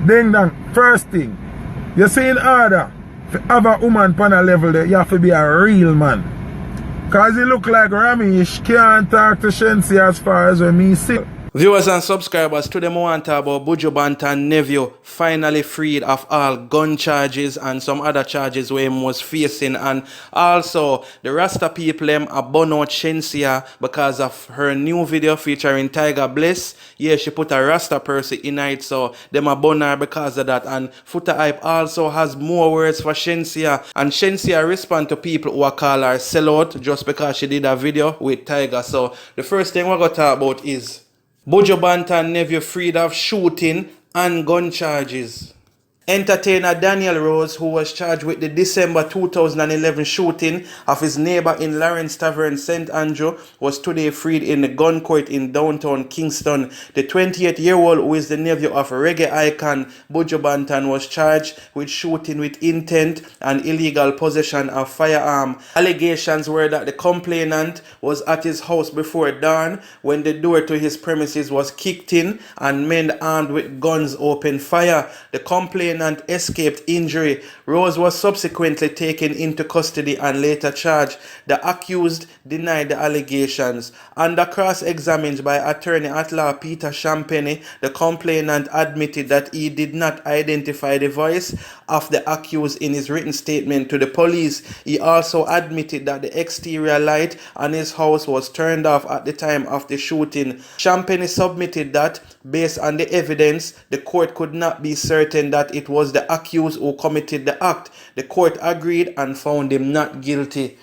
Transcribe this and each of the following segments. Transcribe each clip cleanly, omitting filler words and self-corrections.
Ding dong, first thing, you see in order to have a woman on a level there, you have to be a real man. Cause he look like Ramesh can't talk to Shensi as far as when me see. Viewers and subscribers, today I want to talk about Buju Banton nephew finally freed of all gun charges and some other charges where he was facing, and also the Rasta people them a burn out Shensia because of her new video featuring Tiger Bliss. Yeah, she put a Rasta person in it, so them a burn her because of that. And Foota Hype also has more words for Shensia, and Shensia respond to people who are call her sellout just because she did a video with Tiger. So the first thing we're gonna talk about is Buju Banton nephew freed of shooting and gun charges. Entertainer Daniel Rose, who was charged with the December 2011 shooting of his neighbor in Lawrence Tavern, St. Andrew, was today freed in the gun court in downtown Kingston. The 28-year-old, who is the nephew of reggae icon Buju Banton, was charged with shooting with intent and illegal possession of firearm. Allegations were that the complainant was at his house before dawn when the door to his premises was kicked in and men armed with guns opened fire. The complainant escaped injury. Rose was subsequently taken into custody and later charged. The accused denied the allegations. Under cross-examined by attorney at law Peter Champagne, the complainant admitted that he did not identify the voice of the accused in his written statement to the police. He also admitted that the exterior light on his house was turned off at the time of the shooting. Champagne submitted that, based on the evidence, the court could not be certain that it was the accused who committed the act. The court agreed and found him not guilty.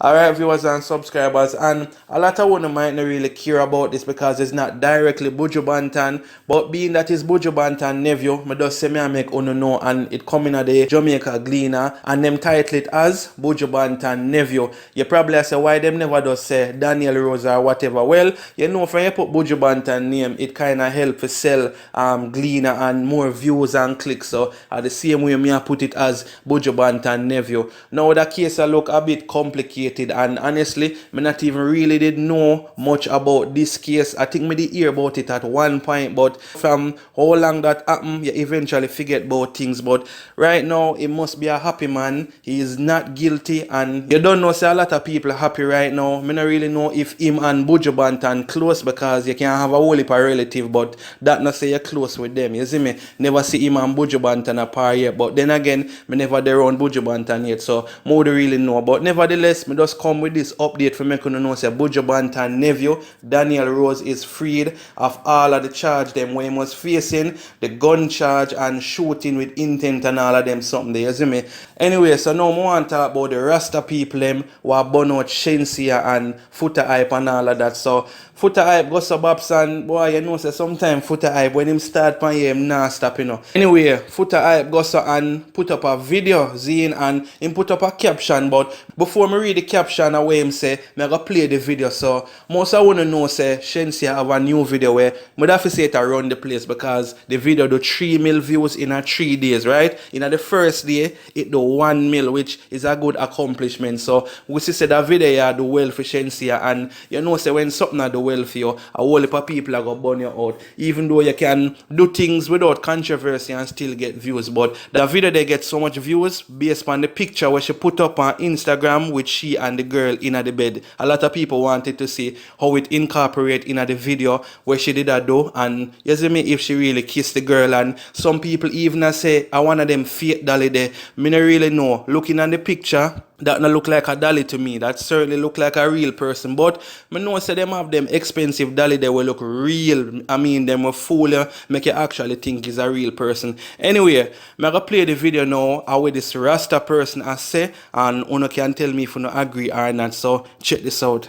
Alright, viewers and subscribers, and a lot of one might not really care about this because it's not directly Buju Banton, but being that it's Buju Banton nephew, I just say I make uno know, and it come in at the Jamaica Gleaner, and them title it as Buju Banton nephew. You probably say why them never just say Daniel Rose or whatever. Well, you know, when you put Buju Banton name, it kind of help to sell Gleaner and more views and clicks. So at the same way me I put it as Buju Banton nephew. Now the case look a bit complicated, and honestly me not even really did know much about this case. I think me did hear about it at one point, but from how long that happened you eventually forget about things. But right now he must be a happy man. He is not guilty, and you don't know, say a lot of people are happy right now. Me not really know if him and Buju Banton close, because you can have a whole heap of relative but that not say you're close with them. You see me, never see him and Buju Banton apart yet, but then again me never there around Buju Banton yet, so more do really know. But nevertheless, me just come with this update for making you know say Buju Banton nephew Daniel Rose is freed of all of the charge them where he was facing, the gun charge and shooting with intent and all of them something there, you see me. Anyway, so now I want to talk about the Rasta people them who are burn out Shensia and Foota Hype and all of that. So Foota Hype go suburbs, and boy, you know say sometimes Foota Hype when him start pan here him nah stop, you know. Anyway, Foota Hype go so and put up a video zine and him put up a caption, but before me read the caption away him say me go play the video. So most I wanna know say Shensia have a new video where me have to say it around the place because the video do 3 mil views in a 3 days, right? In the first day it do 1 mil, which is a good accomplishment. So we see say that video yeah do well for Shensia, and you know say when something do well for you, a whole heap of people are gonna burn you out, even though you can do things without controversy and still get views. But the video they get so much views based on the picture where she put up on Instagram with she and the girl in the bed. A lot of people wanted to see how it incorporate in the video where she did that though, and you see me, if she really kissed the girl. And some people even say I one of them fake dolly there. Me not really know. Looking at the picture, that not look like a dolly to me. That certainly look like a real person. But me know say them have them expensive dolly they will look real. I mean them will fool you, make you actually think is a real person. Anyway, me gonna play the video now how this Rasta person I say, and you can tell me if you don't agree or not. So check this out.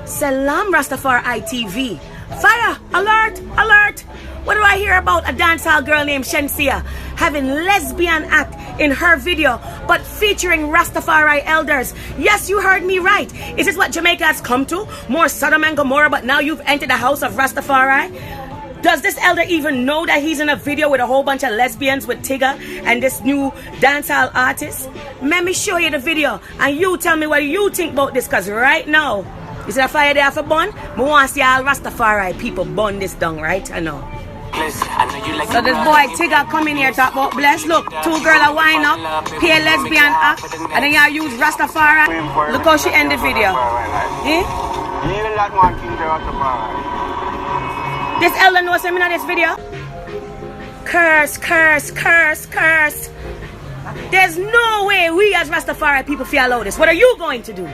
Salam Rastafari TV. Fire! Alert! Alert! What do I hear about a dancehall girl named Shensia having lesbian act in her video, but featuring Rastafari elders? Yes, you heard me right. Is this what Jamaica has come to? More Sodom and Gomorrah, but now you've entered the house of Rastafari? Does this elder even know that he's in a video with a whole bunch of lesbians with Tigger and this new dancehall artist? Let me show you the video and you tell me what you think about this, because right now, is it a fire there for bun? I want to see all Rastafari people burn this down, right? I know. So this boy Tigger come in here talk about bless. Look, two girls are wine up, pay a lesbian act, and then y'all use Rastafari. Look how she end the video. Eh? This elder knows him in this video. Curse, curse, curse, curse. There's no way we as Rastafari people feel allow this. What are you going to do?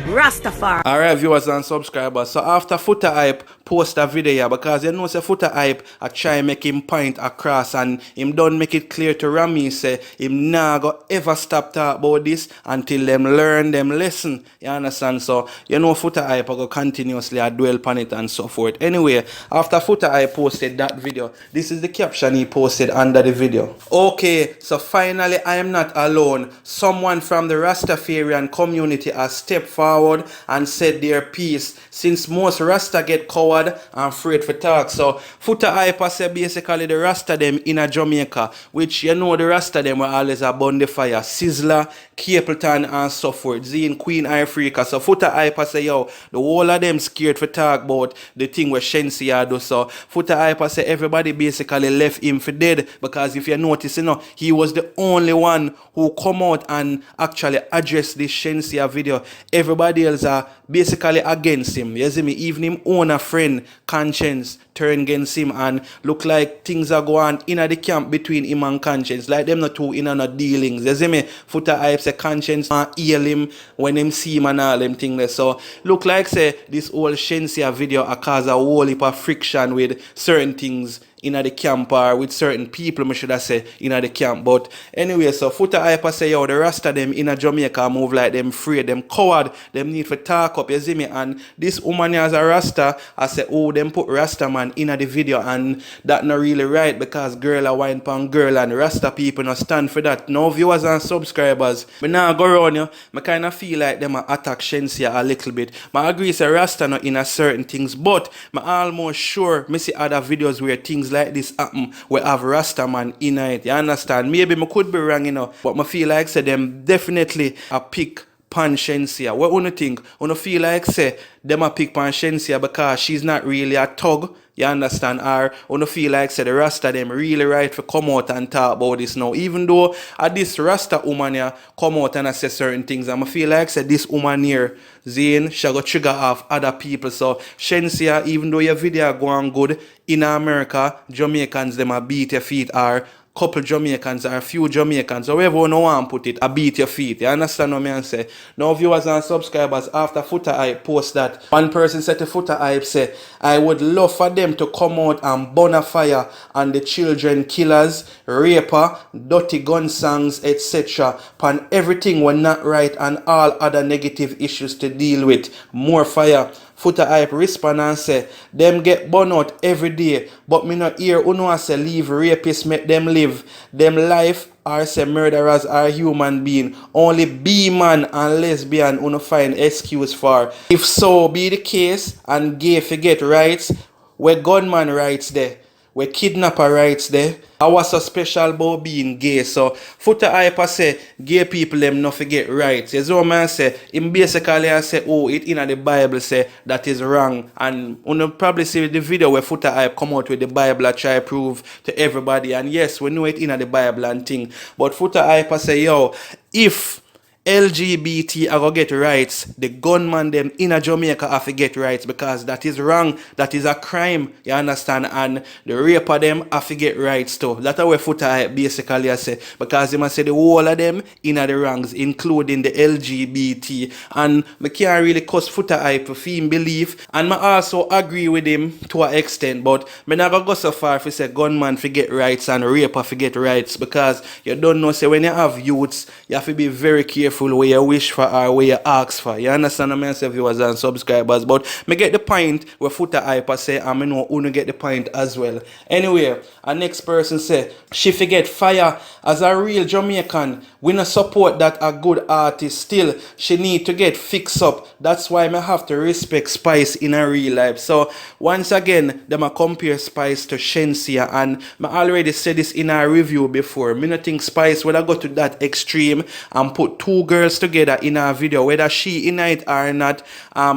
Rastafari. Alright, viewers and subscribers. So after Foota Hype post a video here, because you know say Foota Hype I try make him point across and him don't make it clear to Rami say him nah go ever stop talk about this until them learn them lesson. You understand? So you know Foota Hype I go continuously I dwell upon it and so forth. Anyway, after Foota Hype posted that video, this is the caption he posted under the video. Okay, so finally I am not alone. Someone from the Rastafarian community has stepped forward and said their piece, since most Rasta get coward and afraid for talk. So Foota Hype say basically the Rasta them in a Jamaica, which you know the Rasta them were always a burn the fire, Sizzler, Capleton and so forth, Zine, Queen Africa. So Foota Hype say yo, the whole of them scared for talk about the thing where Shenseea do. So Foota Hype say everybody basically left him for dead, because if you notice, you know, he was the only one who come out and actually address this Shenseea video. Everybody else are basically against him. You see me? Even him own a friend, Conscience, turn against him and look like things are going in the camp between him and Conscience. Like them not two in no dealings. You see me? Foota Hype say Conscience and heal him when him see him and all them things there. So look like say this whole Shenseea video a cause a whole heap of friction with certain things in the camp or with certain people, I should have say, in the camp. But anyway, so Foota Hype say, yo, the rest of them in a Jamaica move like them afraid, them coward, them need to talk up, you see me? And this woman as a Rasta, I say, oh, them put Rasta man in the video, and that not really right, because girl a wine pan girl and Rasta people not stand for that. No viewers and subscribers. But now go around you, I kind of feel like them attack Shenseea a little bit. I agree say Rasta not in a certain things, but I almost sure I see other videos where things like this happen, we have Rasta man in it. You understand? Maybe I could be wrong, you know, but I feel like say them definitely a pick pan Shenseea. What do you think? You feel like say them a pick pan Shenseea because she's not really a thug. You understand? Or you feel like say the Rasta them really right for come out and talk about this now. Even though this Rasta woman here come out and say certain things, I feel like say this woman here, Zane, she go trigger off other people. So Shenseea, even though your video going good in America, Jamaicans them a beat your feet, or couple Jamaicans or a few Jamaicans, however you want to put it, a beat your feet. You understand what I say? Now viewers and subscribers, after Foota Hype post that, one person said to Foota Hype say, I would love for them to come out and burn a fire on the children killers, raper, dirty gun songs, etc. Pan everything were not right and all other negative issues to deal with. More fire. Foota Hype respond and say, them get burn out every day, but me not hear uno say leave rapists make them live. Them life or say murderers are human being. Only B-man and lesbian uno find excuse for. If so be the case and gay forget rights, where gunman rights there, where kidnapper rights there. I was so special about being gay. So Foota Hype say gay people them not forget rights. You know what I say? In basically I say, oh, it in the Bible say that is wrong. And you probably see the video where Foota Hype come out with the Bible and try to prove to everybody. And yes, we know it in the Bible and thing. But Foota Hype say, yo, if LGBT are gonna get rights, the gunman them in a Jamaica have to get rights, because that is wrong, that is a crime, you understand? And the raper them have to get rights too. That's what Foota Hype basically I say, because they must say the whole of them in the wrongs, including the LGBT. And I can't really cuss Foota Hype for him belief, and I also agree with him to an extent, but I never go so far if you say gunman forget rights and raper forget rights, because you don't know, say when you have youths, you have to be very careful where you wish for or where you ask for. You understand what I say, viewers and subscribers? But me get the point where Foota Hype say, and I know you get the point as well. Anyway, our next person say, she forget fire. As a real Jamaican, we not support that a good artist. Still, she need to get fixed up. That's why I have to respect Spice in her real life. So once again, them a compare Spice to Shenseea, and I already said this in our review before. Me not think Spice would have got to that extreme and put two girls together in a video, whether she in it or not,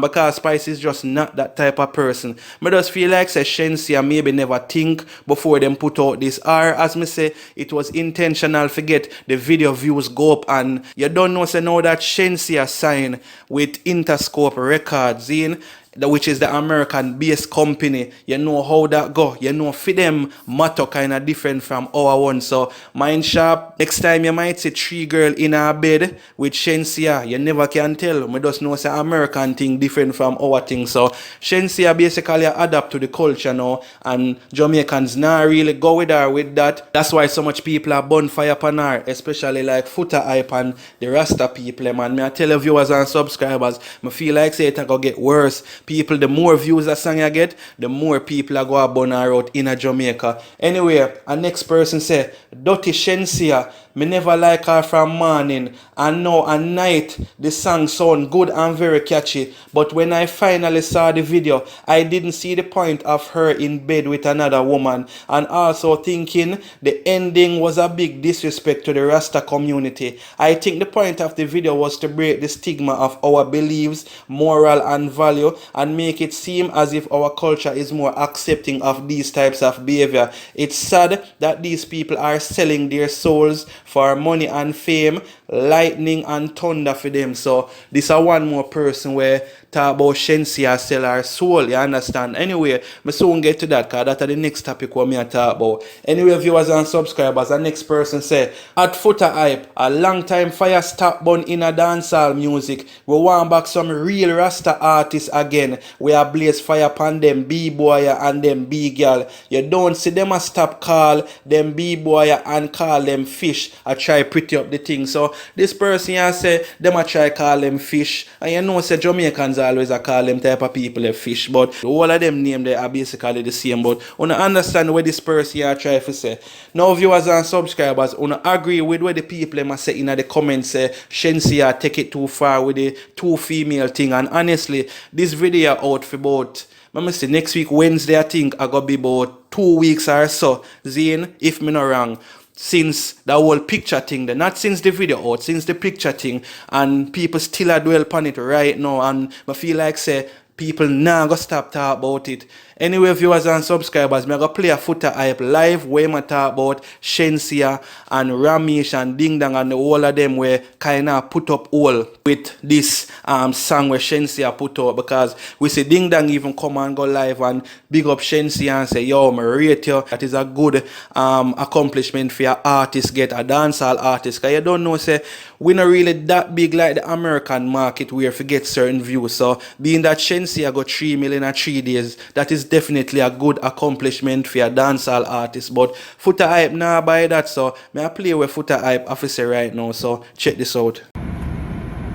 because Spice is just not that type of person. I just feel like say Shenseea maybe never think before them put out this, or as me say, it was intentional to get the video views go up. And you don't know, say now that Shenseea signed with Interscope Records in, which is the American-based company. You know how that go. You know for them matter kind of different from our one. So mind sharp. Next time you might see 3 girls in a bed with Shenseea. You never can tell. Me just know say American thing different from our thing. So Shenseea basically adapt to the culture now, and Jamaicans not really go with her with that. That's why so much people are bonfire upon her, especially like Foota Hype and the Rasta people, man. Me I tell you viewers and subscribers, me feel like say it gonna get worse. People, the more views a song you get, the more people are going to burn her out in a Jamaica. Anyway, a next person say, Dirty Shenseea, me never like her from morning, and now at night the song sound good and very catchy, but when I finally saw the video, I didn't see the point of her in bed with another woman, and also thinking the ending was a big disrespect to the Rasta community. I think the point of the video was to break the stigma of our beliefs, moral and value, and make it seem as if our culture is more accepting of these types of behavior. It's sad that these people are selling their souls for money and fame, lightning and thunder for them. So this is one more person where talk about Shenseea sell her soul, you understand? Anyway, me soon get to that, because that's the next topic what me I talk about. Anyway, viewers and subscribers, the next person say, at Foota Hype, a long time fire stop burn in a dancehall music. We want back some real Rasta artists again. We are blaze fire upon them B-boy and them B-girl. You don't see them a stop call them B-boy and call them fish. I try pretty up the thing. So this person here say, them a try call them fish. And you know say Jamaicans always I call them type of people a fish, but all of them name they are basically the same. But wanna understand what this person here try to say. Now viewers and subscribers, wanna agree with what the people must say in the comments say Shenseea take it too far with the 2 female thing. And honestly, this video out for about, let me see, next week Wednesday I think I gotta be about 2 weeks or so. Zane, if me not wrong. Since the whole picture thing, not since the video out, since the picture thing, and people still are dwell upon it right now, and I feel like say people now go stop talk about it. Anyway, viewers and subscribers, I'm going to play a Foota Hype live where I talk about Shenseea and Ramesh and Ding Dong and all of them where kind of put up all with this song where Shenseea put out, because we see Ding Dong even come and go live and big up Shenseea and say, yo, I rate you. That is a good accomplishment for your artist, get a dancehall artist. Because you don't know, say, we're not really that big like the American market where we get certain views. So being that Shenseea got 3 million in 3 days, that is definitely a good accomplishment for a dancehall artist. But Foota Hype now buy that, so may I play with Foota Hype officer right now, so check this out.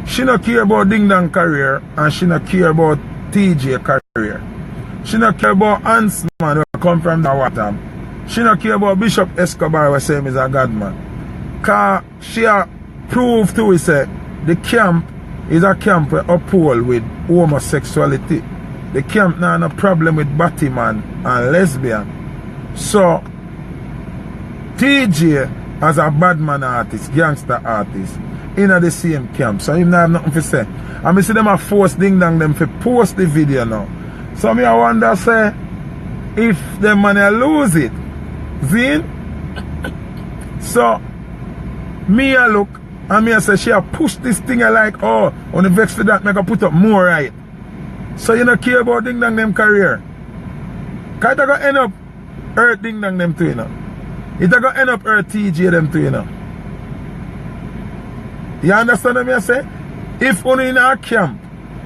She not care about Ding Dong career, and she not care about TJ career. She not care about Ants man who come from the water. She not care about Bishop Escobar who say him is a god man. Cause she a prove to us say the camp is a camp where uphold with homosexuality. The camp now no problem with Batman and lesbian. So TJ as a badman artist, gangster artist, in the same camp. So him not have nothing to say. And I see them a force Ding Dong them to post the video now. So me I wonder say if them man lose it. Zine? So me a look and me I say she a push this thing like, oh, on the vex for that make her put up more right. So you don't care about Ding Dong them career. Cause it gonna end up hurt Ding Dong them too, you know. It gonna end up hurt TJ them too, you know. You understand what I say? If only in our camp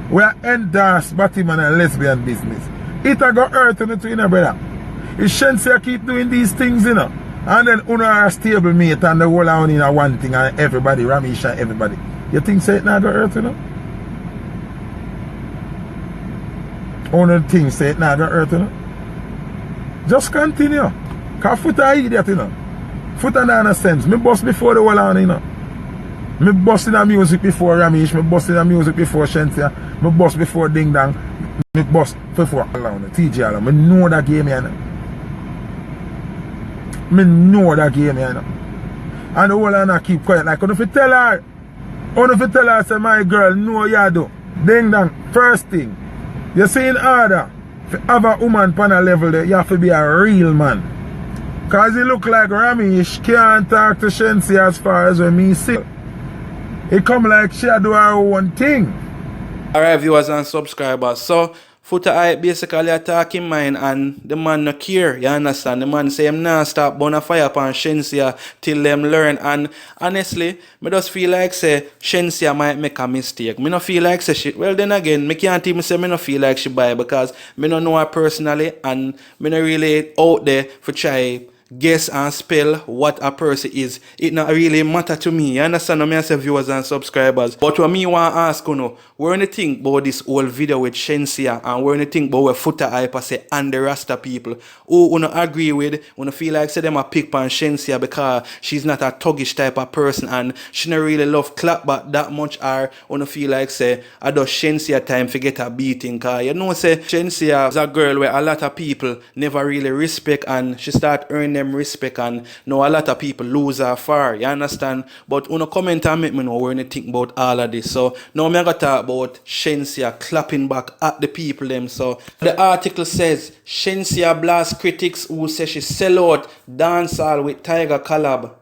we endorse Batman and lesbian business, it gonna hurt you too, you know, brother. If Shenseea keep doing these things, you know, and then Uno are a stable mate and the whole on in a one thing and everybody, Ramesh and everybody. You think say it not gonna hurt, you know? One of the things say it not gonna hurt, you know? Just continue. Cause Foota idiot, you know. Foota not no sense. Me bust before the whole on, you know. Me bust in the music before Ramesh, me bust in the music before Shenseea, me bust before Ding Dong, me bust before Alone, TJ Alone. Me know that game, you know. Me know that game, you know. And the whole on keep quiet. Like, if you tell her, Only if you tell her, say, my girl, no, you do. Ding dong, first thing, you see in order to have a woman on a level there, you have to be a real man. Because he look like Ramesh can't talk to Shensi as far as when me see. It come like she do her own thing. Alright, viewers and subscribers. So, Foota Hype basically attack him mind and the man no care, you understand? The man say him nah stop burn a fire upon Shensia till them learn. And honestly, me just feel like say Shensia might make a mistake. Me no feel like say she, well then again, me can't even say me no feel like she buy because me no know her personally and me no really out there for try guess and spell what a person is. It not really matter to me. You understand what me say, viewers and subscribers? But what me want to ask you know, what do you think about this whole video with Shensia and what do you think about what Foota Hype say and the Rasta people? Who you agree with? Who feel like say them a pick on Shensia because she's not a thuggish type of person and she not really love clap back that much, or who feel like say I do Shensia time to get a beating? Cause you know say Shensia is a girl where a lot of people never really respect and she start earning them respect and know a lot of people lose her far, you understand? But uno comment and make me know what you think about all of this. So now I'm gonna talk about Shensia clapping back at the people them. So the article says Shensia blast critics who say she sell out dancehall with Tiger collab.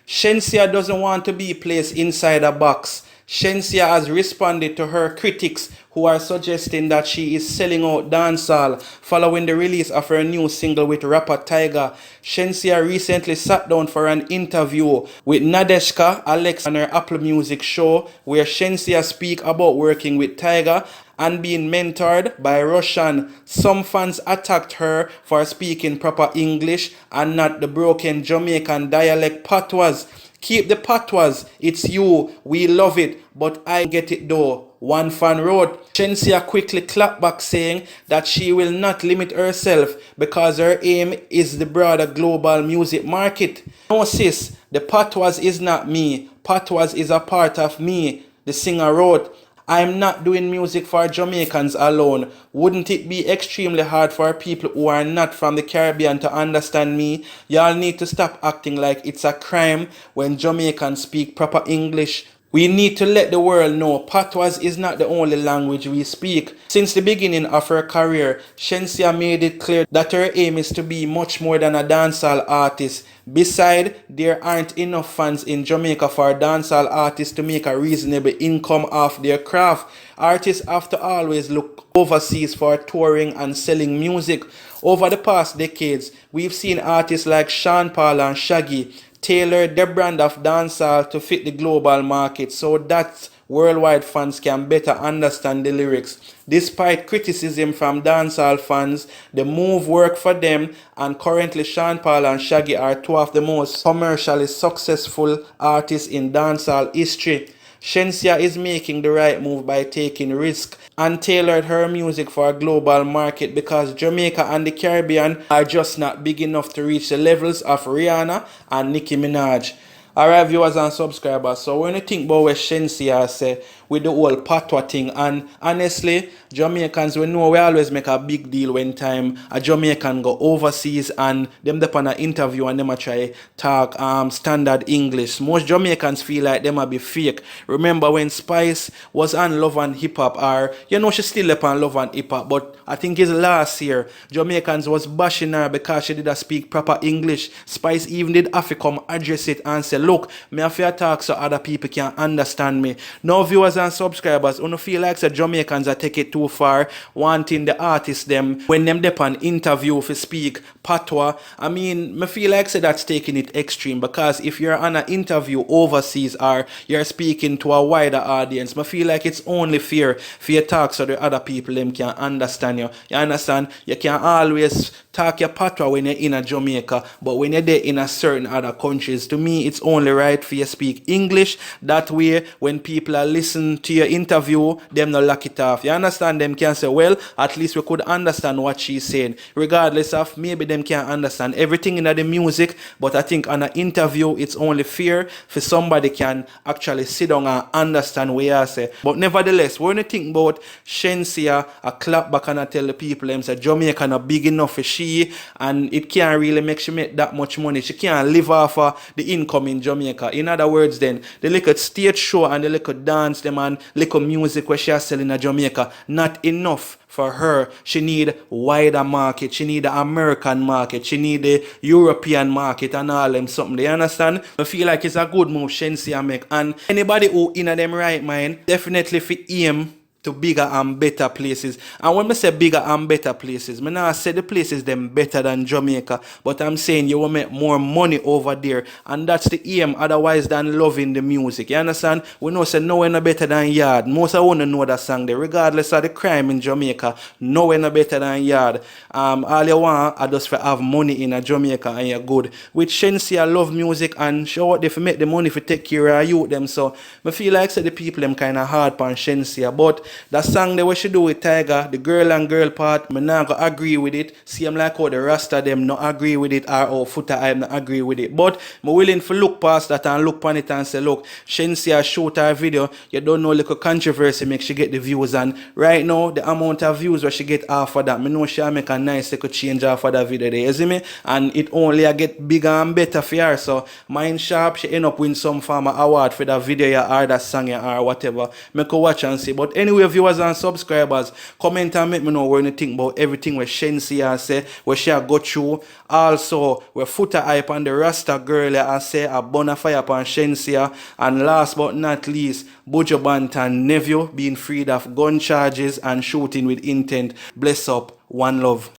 Shensia doesn't want to be placed inside a box. Shensia has responded to her critics who are suggesting that she is selling out dancehall following the release of her new single with rapper Tiger. Shensia recently sat down for an interview with Nadeshka Alex on her Apple Music show where Shensia speak about working with Tiger and being mentored by Russian. Some fans attacked her for speaking proper English and not the broken Jamaican dialect patois. Keep the patois, it's you, we love it, but I get it though. One fan wrote. Shensia quickly clapped back saying that she will not limit herself because her aim is the broader global music market. No sis, the patois is not me, patois is a part of me, the singer wrote. I'm not doing music for Jamaicans alone. Wouldn't it be extremely hard for people who are not from the Caribbean to understand me? Y'all need to stop acting like it's a crime when Jamaicans speak proper English. We need to let the world know patois is not the only language we speak. Since the beginning of her career, Shensia made it clear that her aim is to be much more than a dancehall artist. Besides, there aren't enough fans in Jamaica for dancehall artists to make a reasonable income off their craft. Artists have to always look overseas for touring and selling music. Over the past decades, we've seen artists like Sean Paul and Shaggy tailor their brand of dancehall to fit the global market so that worldwide fans can better understand the lyrics. Despite criticism from dancehall fans, the move worked for them, and currently Sean Paul and Shaggy are two of the most commercially successful artists in dancehall history. Shensia is making the right move by taking risk and tailored her music for a global market because Jamaica and the Caribbean are just not big enough to reach the levels of Rihanna and Nicki Minaj. Alright, viewers and subscribers, so when you think about what Shensia say with the whole patois thing, and honestly, Jamaicans, we know we always make a big deal when time a Jamaican go overseas and them dep on an interview and them a try talk standard English. Most Jamaicans feel like them a be fake. Remember when Spice was on Love and Hip Hop, or you know she still up on Love and Hip Hop, but I think it's last year Jamaicans was bashing her because she did speak proper English. Spice even did have to come address it and say, look, me have to talk so other people can understand me. Now viewers and subscribers, who feel like the Jamaicans are take it too far, wanting the artists them when them dep on interview for speak patois. I mean, me feel like that's taking it extreme, because if you're on an interview overseas or you're speaking to a wider audience, me feel like it's only fair for you talk so the other people them can understand you. You understand? You can always talk your patois when you're in a Jamaica, but when you're there in a certain other countries, to me it's only right for you speak English. That way when people are listening to your interview, them no lock it off. You understand? Them can say, well, at least we could understand what she's saying, regardless of maybe them can't understand everything in the music. But I think on an interview it's only fair for somebody can actually sit down and understand what you say. But nevertheless, when you think about Shensia, I clap back and I tell the people them say Jamaica not big enough for she she, and it can't really make she make that much money. She can't live off of the income in Jamaica. In other words then, the little stage show and the little dance them and little music where she is selling in Jamaica, not enough for her. She need wider market. She need the American market. She need the European market and all them something. Do you understand? I feel like it's a good move Shenseea make. And anybody who in them right mind definitely fit aim to bigger and better places. And when I say bigger and better places, I not say the places them better than Jamaica, but I'm saying you will make more money over there, and that's the aim, otherwise than loving the music. You understand? We know say nowhere no better than Yard. Most I want to know that song there, regardless of the crime in Jamaica, nowhere no better than Yard. All you want are just for have money in a Jamaica and you're good. With Shenseea love music and show what they make the money for take care of you them. So I feel like say the people them kinda hard on Shenseea, but that song that we should do with Tiger, the girl and girl part, I not gonna agree with it. Same like how the Rasta them not agree with it, or how Foota I not agree with it. But I'm willing to look past that and look on it and say, look, Shenseea shoot her video, you don't know little controversy make she get the views, and right now the amount of views where she get off of that, I know she make a nice little change off of that video there, you see me? And it only get bigger and better for her. So mind sharp, she end up winning some form of award for that video or that song or whatever. Make a watch and see. But anyway, viewers and subscribers, comment and make me know what you think about everything where Shenseea say, where she go through. Also, where Foota hype and the Rasta girl I say a bonafire upon Shenseea. And last but not least, Buju Banton nephew being freed of gun charges and shooting with intent. Bless up, one love.